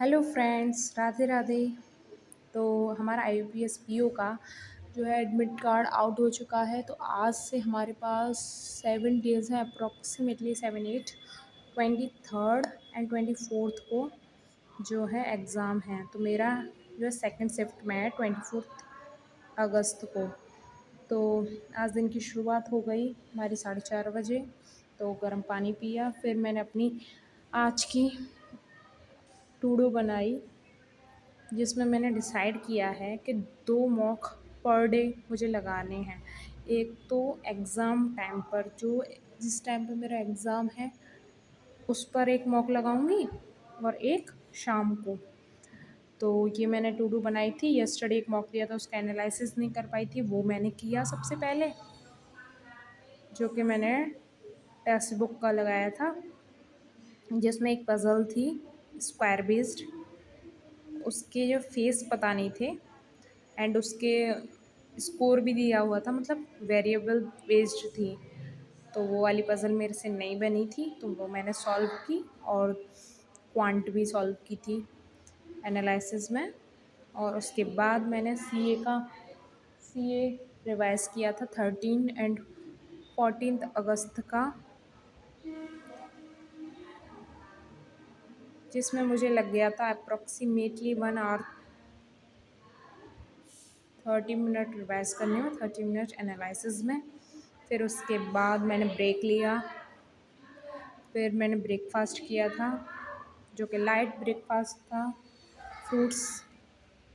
Hello friends, Radhe Radhe. तो हमारा IPS PO का जो है एडमिट कार्ड आउट हो चुका है। तो आज से हमारे पास 7 डेज़ है, अप्रॉक्सीमेटली 7 8 23 एंड 24 को जो है एग्ज़ाम है। तो मेरा जो है सेकंड शिफ्ट में है 24 अगस्त को। तो आज दिन की शुरुआत हो गई हमारी 4:30 बजे। तो गर्म पानी पिया, फिर मैंने अपनी आज की टू डू बनाई, जिसमें मैंने डिसाइड किया है कि 2 मॉक पर डे मुझे लगाने हैं। एक तो एग्ज़ाम टाइम पर, जो जिस टाइम पे मेरा एग्ज़ाम है उस पर एक मॉक लगाऊंगी, और एक शाम को। तो ये मैंने टू डू बनाई थी। यस्टरडे एक मॉक दिया था, उसका एनालिसिस नहीं कर पाई थी, वो मैंने किया सबसे पहले, जो कि मैंने टेक्स्ट बुक का लगाया था, जिसमें एक पज़ल थी स्क्वायर बेस्ड। उसके जो फेस पता नहीं थे, एंड उसके स्कोर भी दिया हुआ था, मतलब वेरिएबल बेस्ड थी। तो वो वाली पज़ल मेरे से नहीं बनी थी, तो वो मैंने सॉल्व की, और क्वांट भी सॉल्व की थी एनालिसिस में। और उसके बाद मैंने सीए रिवाइज़ किया था 13 एंड 14 अगस्त का, जिसमें मुझे लग गया था अप्रॉक्सीमेटली 1 आवर 30 मिनट रिवाइज़ करने में, 30 मिनट एनालिसिस में। फिर उसके बाद मैंने ब्रेक लिया, फिर मैंने ब्रेकफास्ट किया था, जो कि लाइट ब्रेकफास्ट था, फ्रूट्स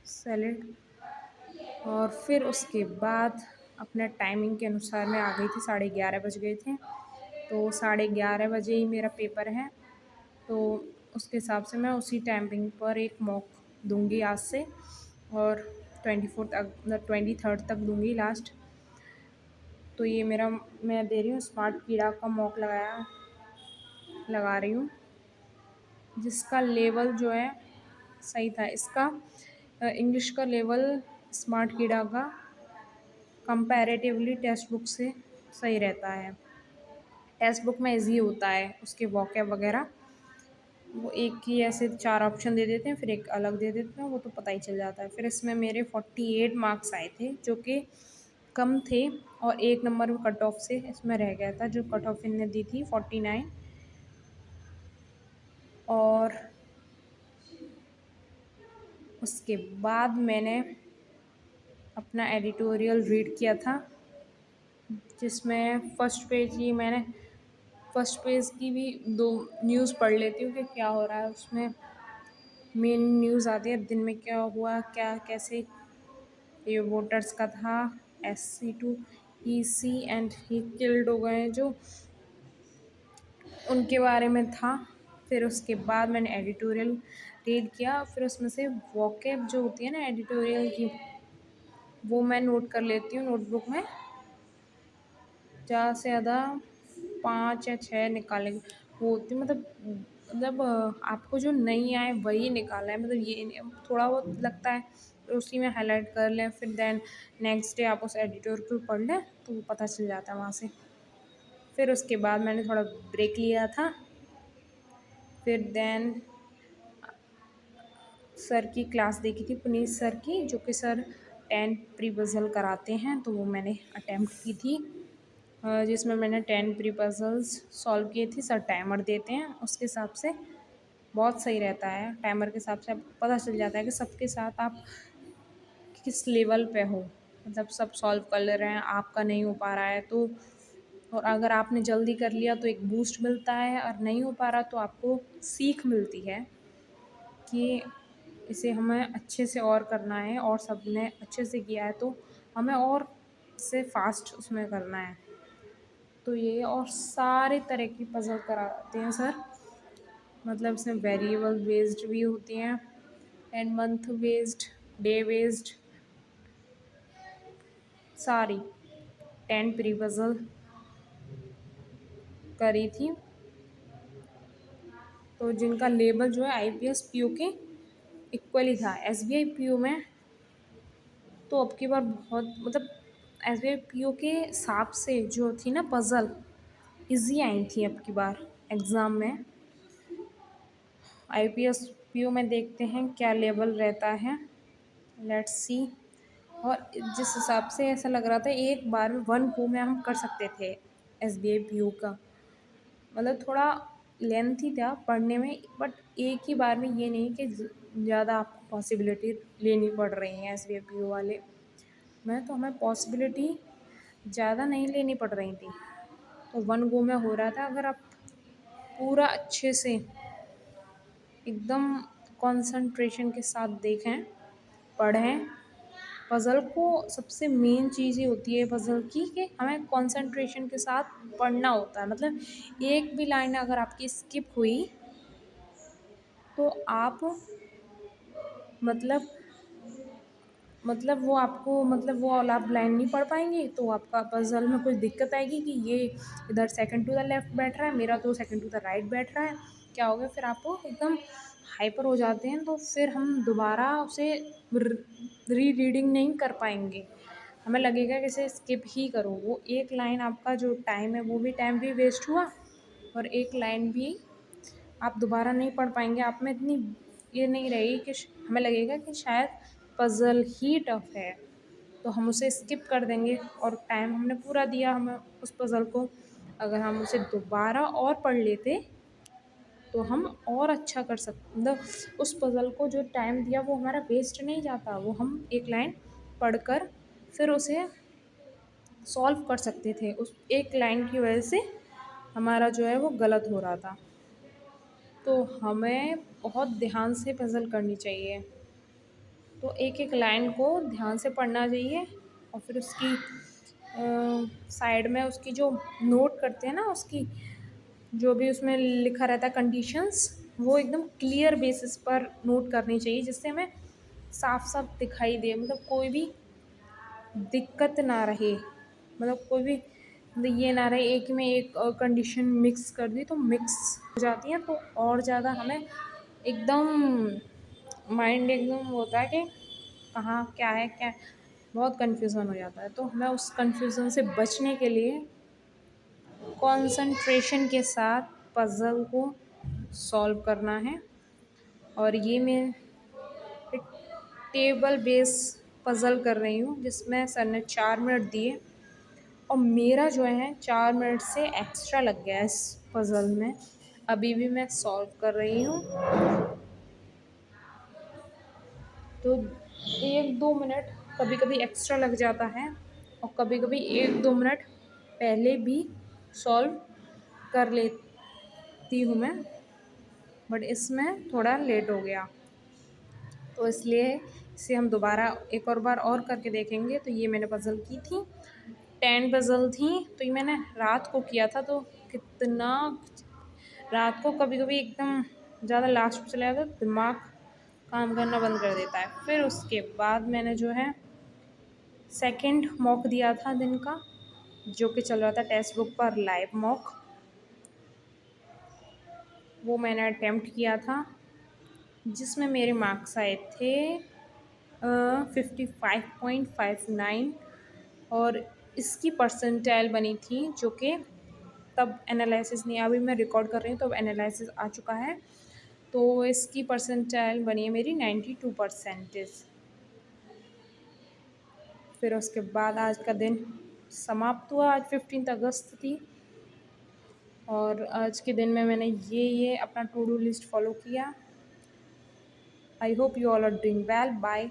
सैलेड। और फिर उसके बाद अपने टाइमिंग के अनुसार मैं आ गई थी, 11:30 बज गए थे। तो 11:30 बजे ही मेरा पेपर है, तो उसके हिसाब से मैं उसी टाइमिंग पर एक मॉक दूंगी आज से, और 24 तक, मतलब 23 तक दूंगी लास्ट। तो ये मेरा, मैं दे रही हूँ स्मार्ट कीड़ा का मॉक लगा रही हूँ, जिसका लेवल जो है सही था। इसका इंग्लिश का लेवल स्मार्ट कीड़ा का कंपैरेटिवली टेक्स्ट बुक से सही रहता है। टेक्स्ट बुक में इजी होता है, उसके वोकैब वगैरह वो एक ही ऐसे 4 ऑप्शन दे देते हैं, फिर एक अलग दे देते हैं, वो तो पता ही चल जाता है। फिर इसमें मेरे 48 मार्क्स आए थे, जो कि कम थे, और 1 नंबर कट ऑफ से इसमें रह गया था, जो कट ऑफ इनने दी थी 49। और उसके बाद मैंने अपना एडिटोरियल रीड किया था, जिसमें फर्स्ट पेज की भी 2 न्यूज़ पढ़ लेती हूँ कि क्या हो रहा है उसमें। मेन न्यूज़ आती है दिन में क्या हुआ, क्या कैसे ये वोटर्स का था, SC2 EC and he killed हो गए हैं जो, उनके बारे में था। फिर उसके बाद मैंने एडिटोरियल रीड किया, फिर उसमें से वोकैब जो होती है ना एडिटोरियल की, वो मैं नोट कर लेती हूँ नोटबुक में। ज़्यादा से ज़्यादा 5 या 6 निकाले वो होती, मतलब आपको जो नहीं आए वही निकालना है, मतलब ये नहीं थोड़ा बहुत लगता है तो उसी में हाईलाइट कर लें, फिर देन नेक्स्ट डे आप उस एडिटोरियल को पढ़ लें तो वो पता चल जाता है वहाँ से। फिर उसके बाद मैंने थोड़ा ब्रेक लिया था, फिर देन सर की क्लास देखी थी, पुनीत सर की, जो कि सर 10 प्री पज़ल कराते हैं, तो वो मैंने अटेम्प्ट की थी, जिसमें मैंने 10 प्री पज़ल्स सॉल्व किए थे। सर टाइमर देते हैं, उसके हिसाब से बहुत सही रहता है। टाइमर के हिसाब से आपको पता चल जाता है कि सबके साथ आप किस लेवल पे हो, मतलब सब सॉल्व कर ले रहे हैं, आपका नहीं हो पा रहा है तो। और अगर आपने जल्दी कर लिया तो एक बूस्ट मिलता है, और नहीं हो पा रहा तो आपको सीख मिलती है कि इसे हमें अच्छे से और करना है, और सबने अच्छे से किया है तो हमें और से फास्ट उसमें करना है। तो ये और सारे तरह की पज़ल कराते हैं सर, मतलब इसमें वेरिएबल बेस्ड भी होती हैं, and month based, day based, सारी 10 प्री पज़ल करी थी। तो जिनका लेवल जो है आईपीएस पीओ के इक्वली था। एसबीआई पीओ में तो अब की बार बहुत, मतलब एसबीआई पीओ के हिसाब से जो थी ना पज़ल, इजी आई थी अब की बार एग्ज़ाम में। IPS PO में देखते हैं क्या लेवल रहता है, लेट्स सी। और जिस हिसाब से ऐसा लग रहा था एक बार में 1 गो में हम कर सकते थे SBI PO का, मतलब थोड़ा लेंथी था पढ़ने में, बट एक ही बार में ये नहीं कि ज़्यादा आपको पॉसिबिलिटी लेनी पड़ रही है SBI PO वाले में, तो हमें पॉसिबिलिटी ज़्यादा नहीं लेनी पड़ रही थी, तो 1 गो में हो रहा था। अगर आप पूरा अच्छे से एकदम कंसंट्रेशन के साथ देखें, पढ़ें पज़ल को, सबसे मेन चीज़ ये होती है पज़ल की कि हमें कंसंट्रेशन के साथ पढ़ना होता है। मतलब एक भी लाइन अगर आपकी स्किप हुई तो आप मतलब वो आपको मतलब वो आप लाइन नहीं पढ़ पाएंगे, तो आपका पज़ल में कुछ दिक्कत आएगी कि ये इधर सेकंड टू द लेफ्ट बैठ रहा है, मेरा तो सेकंड टू द राइट बैठ रहा है, क्या हो गया, फिर आपको एकदम हाइपर हो जाते हैं, तो फिर हम दोबारा उसे री रीडिंग नहीं कर पाएंगे, हमें लगेगा कि इसे स्किप ही करो। वो एक लाइन आपका जो टाइम है वो भी टाइम भी वेस्ट हुआ, और एक लाइन भी आप दोबारा नहीं पढ़ पाएंगे। आप में इतनी ये नहीं रहेगी कि हमें लगेगा कि शायद पज़ल ही टफ है, तो हम उसे स्किप कर देंगे, और टाइम हमने पूरा दिया हमें उस पज़ल को। अगर हम उसे दोबारा और पढ़ लेते तो हम और अच्छा कर सकते, मतलब उस पज़ल को जो टाइम दिया वो हमारा वेस्ट नहीं जाता, वो हम एक लाइन पढ़कर फिर उसे सॉल्व कर सकते थे। उस एक लाइन की वजह से हमारा जो है वो गलत हो रहा था, तो हमें बहुत ध्यान से पज़ल करनी चाहिए। तो एक एक लाइन को ध्यान से पढ़ना चाहिए, और फिर उसकी साइड में उसकी जो नोट करते हैं ना, उसकी जो भी उसमें लिखा रहता है कंडीशंस, वो एकदम क्लियर बेसिस पर नोट करनी चाहिए, जिससे हमें साफ साफ दिखाई दे, मतलब कोई भी दिक्कत ना रहे, मतलब कोई भी मतलब ये ना रहे एक में एक कंडीशन मिक्स कर दी तो मिक्स हो जाती है, तो और ज़्यादा हमें एकदम माइंड एकदम होता है कि कहाँ क्या है क्या, बहुत कन्फ्यूज़न हो जाता है। तो हमें उस कन्फ्यूज़न से बचने के लिए कंसंट्रेशन के साथ पज़ल को सॉल्व करना है। और ये मैं एक टेबल बेस पज़ल कर रही हूँ, जिसमें सर ने 4 मिनट दिए, और मेरा जो है 4 मिनट से एक्स्ट्रा लग गया इस पज़ल में। अभी भी मैं सॉल्व कर रही हूँ, तो 1-2 मिनट कभी कभी एक्स्ट्रा लग जाता है, और कभी कभी 1-2 मिनट पहले भी सॉल्व कर लेती हूँ मैं, बट इसमें थोड़ा लेट हो गया, तो इसलिए इसे हम दोबारा एक और बार और करके देखेंगे। तो ये मैंने पज़ल की थी, 10 पज़ल थी, तो ये मैंने रात को किया था, तो कितना रात को कभी कभी एकदम ज़्यादा लास्ट में चला जाता है, दिमाग काम करना बंद कर देता है। फिर उसके बाद मैंने जो है सेकंड मॉक दिया था दिन का, जो कि चल रहा था टेक्स्ट बुक पर लाइव मॉक, वो मैंने अटेम्प्ट किया था, जिसमें मेरे मार्क्स आए थे 55.59, और इसकी परसेंटाइल बनी थी, जो कि तब एनालिसिस नहीं, अभी मैं रिकॉर्ड कर रही हूँ तो एनालिसिस आ चुका है, तो इसकी परसेंटाइल बनी है मेरी 92%। फिर उसके बाद आज का दिन समाप्त हुआ, आज 15 अगस्त थी, और आज के दिन में मैंने ये अपना टू डू लिस्ट फॉलो किया। I hope you all are doing well, bye.